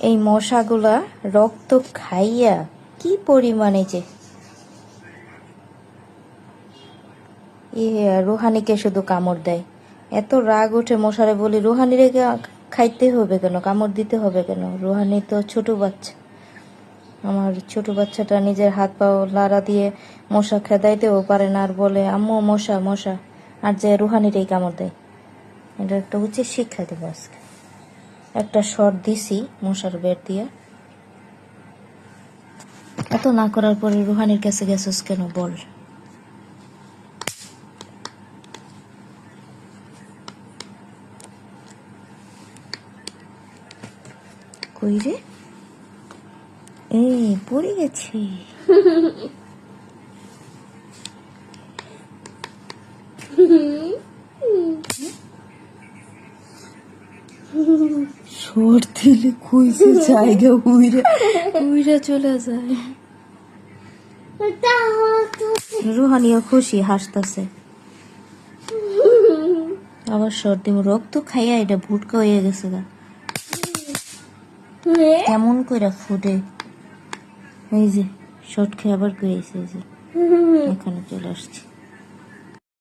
এই মশাগুলা রক্ত খাইয়া কি পরিমাণে যে রুহানিকে শুধু কামড় দেয়। এত রাগ উঠে মশারে বলি, রুহানিরে খাইতে হবে কেন, কামড় দিতে হবে কেন? রুহানি তো ছোট বাচ্চা, আমার ছোট বাচ্চাটা নিজের হাত পা লাড়া দিয়ে মশা খেদাইতেও পারে না, আর বলে আম্মু মশা মশা, আর যে রুহানিরেই কামড় দেয়। এটা একটা উচিত শিক্ষা দেবো আজকে। একটা শট দিছি মশার বের দিয়ে। এত না করার পরে রুহানির কাছে গেছিস কেন বল? কই রে? এই পড়ে গেছি। শর্ট দিলে কইছে জায়গা উইরা উইরা চলে যায়। রুহানিও খুশি, হাসতেছে। আবার শর্ট দিব, রক্ত খাইয়া এটা ভুটকা হয়ে গেছে গা। কেমন কইরা ফুটে, এই যে শর্ট খেয়ে আবার করেছে, এই যে এখানে চলে আসছে।